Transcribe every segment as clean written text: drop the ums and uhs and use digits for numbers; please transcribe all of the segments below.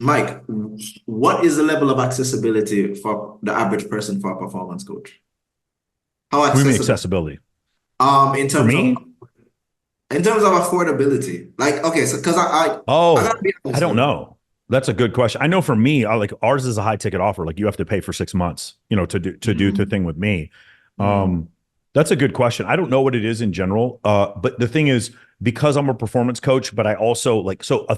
Mike, what is the level of accessibility for the average person for a performance coach? How What do you mean accessible? accessibility? In For terms of me? affordability. Like, okay, so because I gotta Oh, be I honest don't though. know. That's a good question. I know for me, I like ours is a high ticket offer. Like you have to pay for 6 months, to do the Mm, thing with me. mm, Um, that's a good question. I don't know what it is in general. But the thing is, because I'm a performance coach, but I also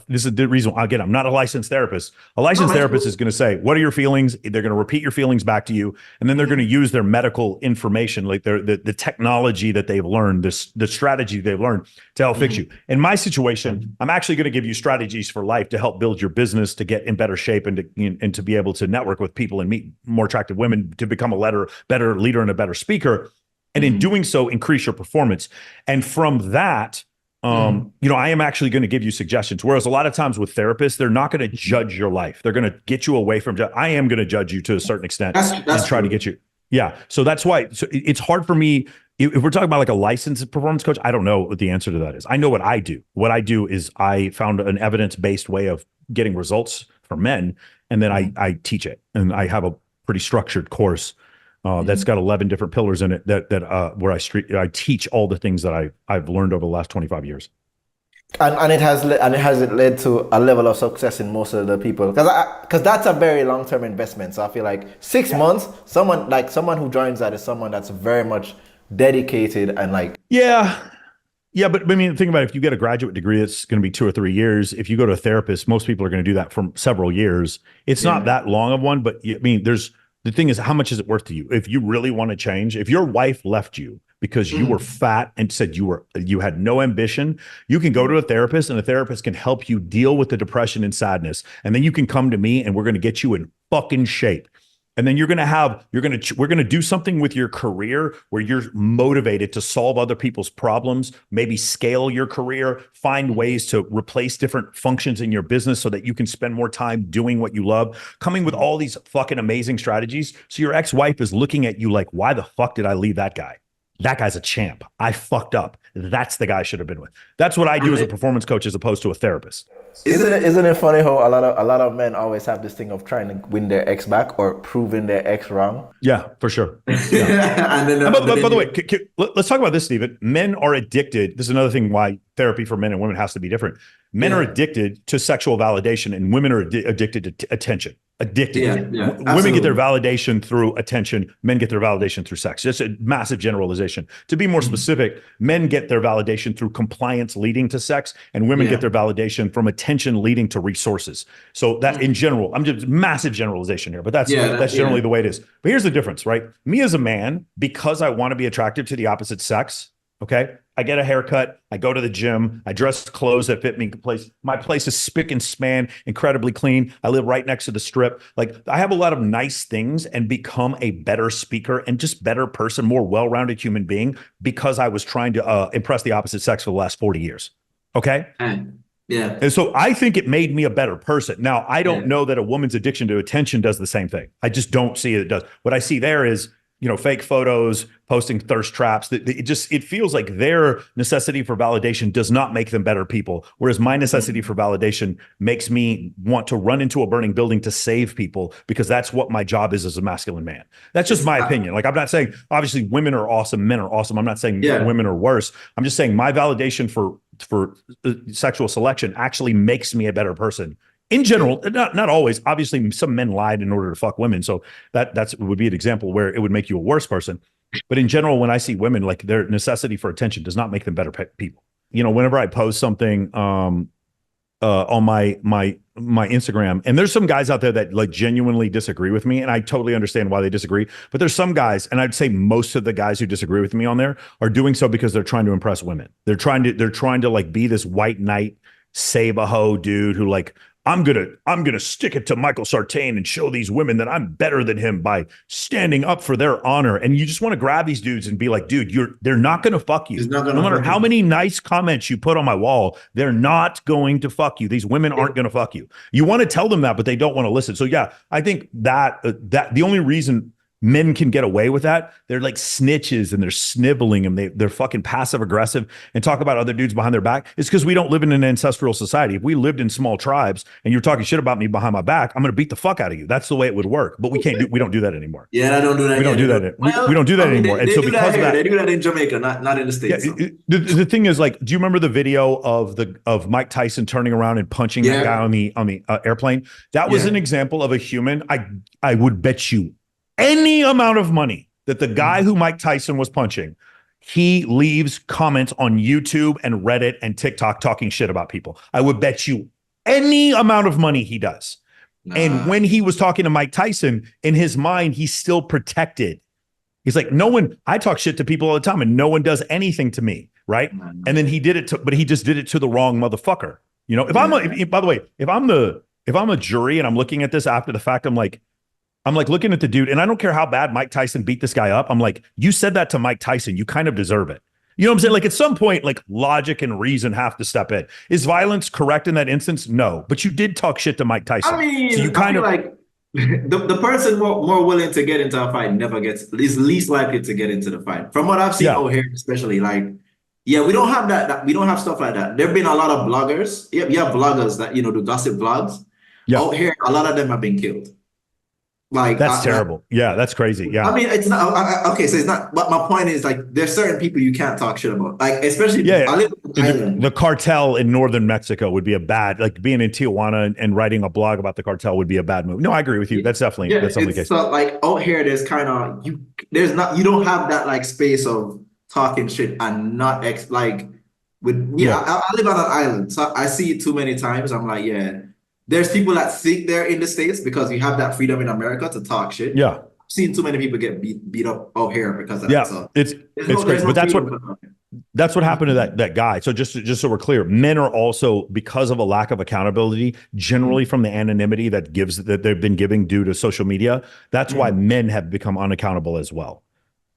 this is the reason again, I'm not a licensed therapist. A no, licensed it's therapist cool. is going to say, what are your feelings? They're going to repeat your feelings back to you, and then they're going to Hmm. use their medical information, like the technology that they've learned, the strategy they've learned to help fix you. Hmm. In my situation, I'm actually going to give you strategies for life to help build your business, to get in better shape, and to be able to network with people and meet more attractive women, to become better leader and a better speaker. And in Hmm. doing so, increase your performance. And from that, Hmm. I am actually going to give you suggestions. Whereas a lot of times with therapists, they're not going to judge your life. They're going to get you away from. I am going to judge you to a certain extent and That's try to true. get you. Yeah. So that's why it's hard for me. If we're talking about like a licensed performance coach, I don't know what the answer to that is. I know what I do. What I do is I found an evidence based way of getting results for men, and then Hmm. I teach it, and I have a pretty structured course that's got 11 different pillars in it that where I teach all the things that I've learned over the last 25 years. And it has it led to a level of success in most of the people because that's a very long term investment. So I feel like 6 months, someone who joins that is someone that's very much dedicated and like Yeah. Yeah, but I mean, think about it. If you get a graduate degree, it's going to be 2 or 3 years. If you go to a therapist, most people are going to do that for several years. It's not Yeah. that long of one, but I mean, there's the thing is, how much is it worth to you? If you really want to change, if your wife left you because you were Hmm. fat and said you had no ambition, you can go to a therapist and a therapist can help you deal with the depression and sadness. And then you can come to me and we're going to get you in fucking shape. And then we're going to do something with your career where you're motivated to solve other people's problems, maybe scale your career, find ways to replace different functions in your business so that you can spend more time doing what you love, coming with all these fucking amazing strategies. So your ex-wife is looking at you like, why the fuck did I leave that guy? That guy's a champ. I fucked up. That's the guy I should have been with. That's what I do And as a performance coach as opposed to a therapist. isn't it? isn't it funny how a lot of men always have this thing of trying to win their ex back or proving their ex wrong. Yeah, for sure. Yeah. And then, And by, but by then the way, you. let's talk about this, Stephen. Men are addicted. This is another thing why therapy for men and women has to be different. Men are Yeah. addicted to sexual validation, and women are addicted to attention. Addicted. Yeah. Yeah. Women get their Absolutely. validation through attention. Men get their validation through sex. Just a massive generalization. To be more Mhm. specific, men get their validation through compliance leading to sex, and women get Yeah. their validation from attention leading to resources. So that in Mhm. general, I'm just massive generalization here, but that's Yeah. that's Yeah. generally the way it is. But here's the difference, right? Me as a man, because I want to be attractive to the opposite sex, okay? I get a haircut, I go to the gym, I dress clothes that fit me. My place is spick and span, incredibly clean. I live right next to the strip. Like I have a lot of nice things and become a better speaker and just better person, more well-rounded human being because I was trying to impress the opposite sex for the last 40 years. Okay? Yeah. And so I think it made me a better person. Now, I don't Yeah. know that a woman's addiction to attention does the same thing. I just don't see it does. What I see there is, fake photos, posting thirst traps. That it feels like their necessity for validation does not make them better people. Whereas my necessity for validation makes me want to run into a burning building to save people because that's what my job is as a masculine man. That's just It's my opinion. Like I'm not saying obviously women are awesome, men are awesome. I'm not saying yeah. women are worse. I'm just saying my validation for sexual selection actually makes me a better person in general. Not always. Obviously, some men lied in order to fuck women, so that's would be an example where it would make you a worse person. But in general, when I see women, like their necessity for attention does not make them better people. Whenever I post something on my Instagram, and there's some guys out there that like genuinely disagree with me, and I totally understand why they disagree. But there's some guys, and I'd say most of the guys who disagree with me on there are doing so because they're trying to impress women. They're trying to like be this white knight, save a hoe dude who like I'm gonna stick it to Michael Sartain and show these women that I'm better than him by standing up for their honor. And you just want to grab these dudes and be like, dude, they're not gonna fuck It's you. not No gonna matter fuck how you. many nice comments you put on my wall, they're not going to fuck you. These women aren't going to fuck you. You want to tell them that, but they don't want to listen. So yeah, I think that the only reason men can get away with that. They're like snitches and they're sniveling and they're fucking passive aggressive and talk about other dudes behind their back. It's because we don't live in an ancestral society. If we lived in small tribes and you're talking shit about me behind my back, I'm going to beat the fuck out of you. That's the way it would work. But we don't do that anymore. Yeah, I don't do that. We don't do that. We don't do that anymore. They and so do because that here. of that, They do that in Jamaica, not in the States. yeah, the thing is, like, do you remember the video of Mike Tyson turning around and punching that guy on the airplane? That was an example of a human. I would bet you any amount of money that the guy who Mike Tyson was punching, he leaves comments on YouTube and Reddit and TikTok talking shit about people. I would bet you any amount of money he does. And when he was talking to Mike Tyson, in his mind, he's still protected. He's like, I talk shit to people all the time and no one does anything to me. Right. And then he just did it to the wrong motherfucker. You know, by the way, if I'm a jury and I'm looking at this after the fact, I'm like looking at the dude and I don't care how bad Mike Tyson beat this guy up. I'm like, you said that to Mike Tyson. You kind of deserve it. You know what I'm saying? Like at some point, like logic and reason have to step in. Is violence correct in that instance? No, but you did talk shit to Mike Tyson. I mean, so you kind of like the person more willing to get into a fight is least likely to get into the fight. From what I've seen out here, especially like, yeah, we don't have that. We don't have stuff like that. There've been a lot of bloggers. Yeah, you have bloggers that do gossip vlogs. Yeah. Out here, a lot of them have been killed. Like that's terrible. Yeah, that's crazy. Yeah. I mean, it's not okay. So it's not. But my point is, like, there's certain people you can't talk shit about. Like, especially I live in the cartel in northern Mexico would be a bad. Like being in Tijuana and writing a blog about the cartel would be a bad move. No, I agree with you. That's definitely the case. So like out here, there's kind of you don't have that like space of talking shit and not I live on an island, so I see it too many times. I'm like, yeah. There's people that think they're in the States because you have that freedom in America to talk shit. Yeah. I've seen too many people get beat up out here because of that. So it's crazy. But that's what happened to that guy. So just so we're clear, men are also, because of a lack of accountability, generally from the anonymity that they've been giving due to social media, that's why men have become unaccountable as well.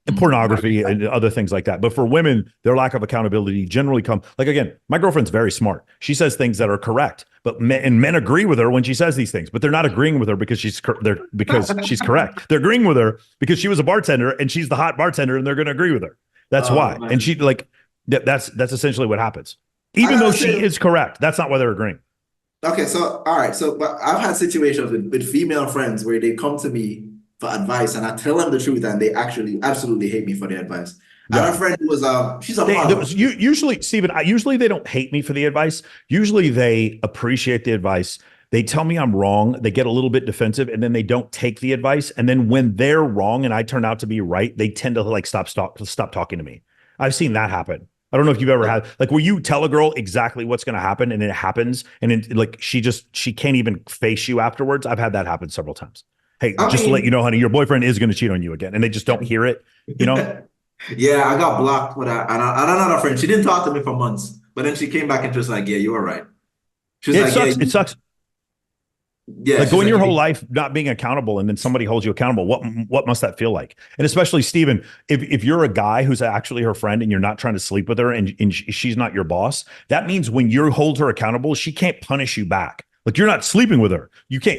And pornography and other things like that. But for women, their lack of accountability generally like, again, my girlfriend's very smart. She says things that are correct, but men agree with her when she says these things, but they're not agreeing with her because she's correct. They're agreeing with her because she was a bartender and she's the hot bartender and they're going to agree with her. That's why. Man. And she that's essentially what happens. Even though she is correct, that's not why they're agreeing. Okay. So, all right. So but I've had situations with female friends where they come to me for advice and I tell them the truth and they actually absolutely hate me for the advice. Yeah. And our friend was she's a model. Usually, Stephen, usually they don't hate me for the advice. Usually they appreciate the advice. They tell me I'm wrong. They get a little bit defensive and then they don't take the advice. And then when they're wrong and I turn out to be right, they tend to like stop talking to me. I've seen that happen. I don't know if you've ever had like where you tell a girl exactly what's going to happen and it happens and like she can't even face you afterwards. I've had that happen several times. Hey, to let you know, honey, your boyfriend is going to cheat on you again. And they just don't hear it, you know? Yeah, I got blocked with that. And another friend, she didn't talk to me for months. But then she came back and just like, yeah, you were right. It sucks. Yeah, like going your whole life not being accountable and then somebody holds you accountable. What must that feel like? And especially, Stephen, if you're a guy who's actually her friend and you're not trying to sleep with her and she's not your boss, that means when you hold her accountable, she can't punish you back. Like you're not sleeping with her.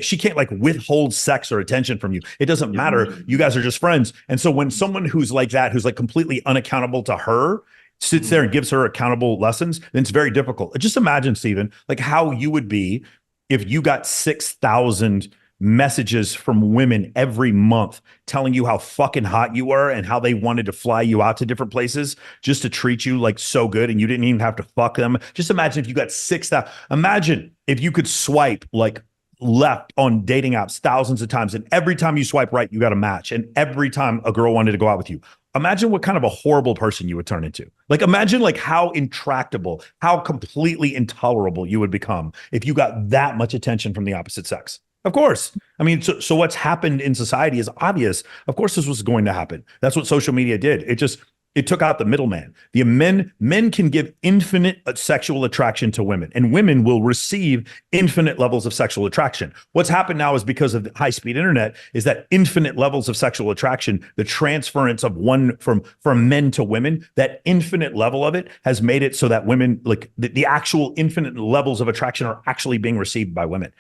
She can't like withhold sex or attention from you. It doesn't matter. You guys are just friends. And so when someone who's like that, who's like completely unaccountable to her, sits there and gives her accountable lessons, then it's very difficult. Just imagine, Stephen, like how you would be if you got 6,000 messages from women every month telling you how fucking hot you were and how they wanted to fly you out to different places just to treat you like so good and you didn't even have to fuck them. Just imagine if you got 6,000. Imagine if you could swipe like left on dating apps thousands of times and every time you swipe right, you got a match. And every time a girl wanted to go out with you. Imagine what kind of a horrible person you would turn into. Like imagine like how intractable, how completely intolerable you would become if you got that much attention from the opposite sex. Of course. I mean, so what's happened in society is obvious. Of course, this was going to happen. That's what social media did. It took out the middleman. The men can give infinite sexual attraction to women, and women will receive infinite levels of sexual attraction. What's happened now is because of the high-speed internet, is that infinite levels of sexual attraction, the transference of one from men to women, that infinite level of it has made it so that women, like the actual infinite levels of attraction are actually being received by women.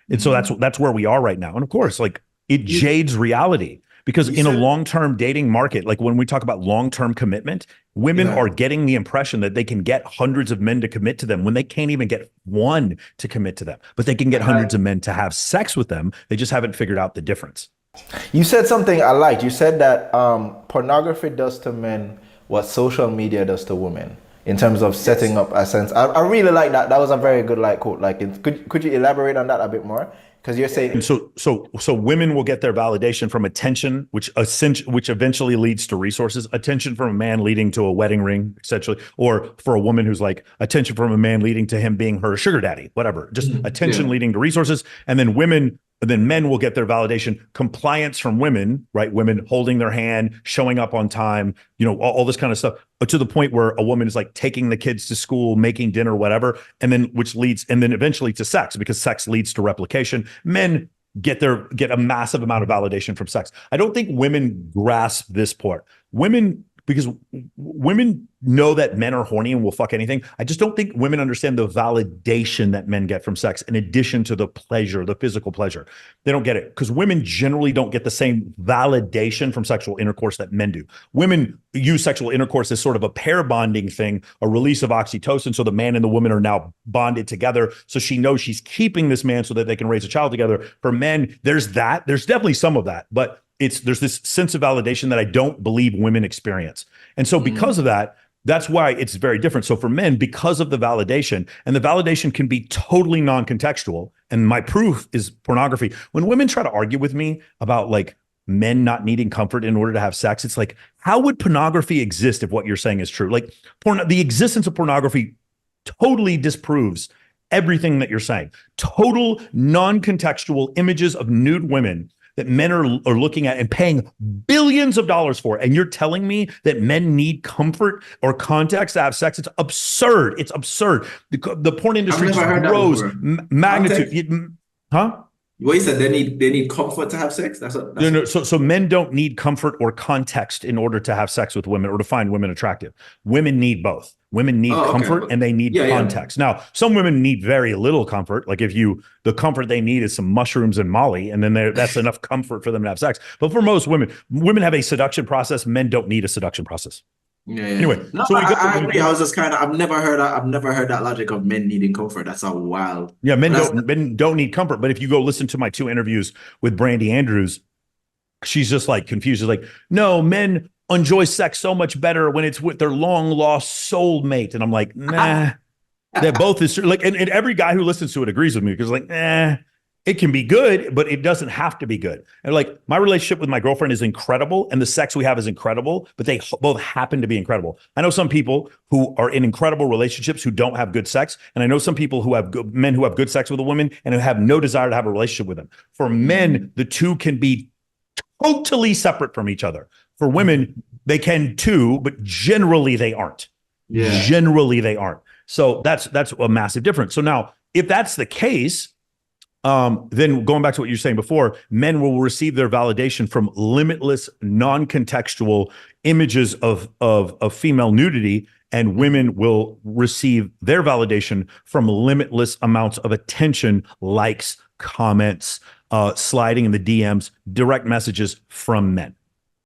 And so that's where we are right now. And of course, like it jades reality because You in a said- long-term dating market, like when we talk about long-term commitment, women Yeah. are getting the impression that they can get hundreds of men to commit to them when they can't even get one to commit to them, but they can get hundreds of men to have sex with them. They just haven't figured out the difference. You said something I liked. You said that pornography does to men what social media does to women in terms of setting up a sense. I really like that. That was a very good quote. Could you elaborate on that a bit more? Because you're saying so women will get their validation from attention, which eventually leads to resources. Attention from a man leading to a wedding ring, essentially, or for a woman who's like attention from a man leading to him being her sugar daddy, whatever. Just attention leading to resources, and then men will get their validation, compliance from women, right? Women holding their hand, showing up on time, all this kind of stuff, to the point where a woman is like taking the kids to school, making dinner, whatever, and then eventually to sex, because sex leads to replication. Men get a massive amount of validation from sex. I don't think women grasp this part. Because women know that men are horny and will fuck anything. I just don't think women understand the validation that men get from sex in addition to the pleasure, the physical pleasure. They don't get it because women generally don't get the same validation from sexual intercourse that men do. Women use sexual intercourse as sort of a pair bonding thing, a release of oxytocin. So the man and the woman are now bonded together. So she knows she's keeping this man so that they can raise a child together. For men, there's definitely some of that, but there's this sense of validation that I don't believe women experience. And so because of that, that's why it's very different. So for men, because of the validation, and the validation can be totally non-contextual, and my proof is pornography. When women try to argue with me about like men not needing comfort in order to have sex, it's like, how would pornography exist if what you're saying is true? Like the existence of pornography totally disproves everything that you're saying. Total non-contextual images of nude women that men are looking at and paying billions of dollars for. And you're telling me that men need comfort or context to have sex? It's absurd. It's absurd. The porn industry just grows magnitude. Huh? What you said, they need comfort to have sex? No. So men don't need comfort or context in order to have sex with women or to find women attractive. Women need both. Women need comfort and they need context. Now, some women need very little comfort. Like the comfort they need is some mushrooms and Molly, and then that's enough comfort for them to have sex. But for most women have a seduction process. Men don't need a seduction process. Yeah. Anyway, no, so I agree. I was just I've never heard that logic of men needing comfort. That's a wild. Yeah, men don't need comfort. But if you go listen to my 2 interviews with Brandy Andrews, she's just like confused. She's like, no, men enjoy sex so much better when it's with their long lost soulmate. And I'm like, nah, that both is like, and every guy who listens to it agrees with me because like, it can be good, but it doesn't have to be good. And like my relationship with my girlfriend is incredible and the sex we have is incredible, but they both happen to be incredible. I know some people who are in incredible relationships who don't have good sex. And I know some people who have men who have good sex with a woman and who have no desire to have a relationship with them. For men, the two can be totally separate from each other. For women, they can too, but generally they aren't. Yeah. Generally they aren't. So that's a massive difference. So now, if that's the case, then going back to what you were saying before, men will receive their validation from limitless, non-contextual images of female nudity, and women will receive their validation from limitless amounts of attention, likes, comments, sliding in the DMs, direct messages from men.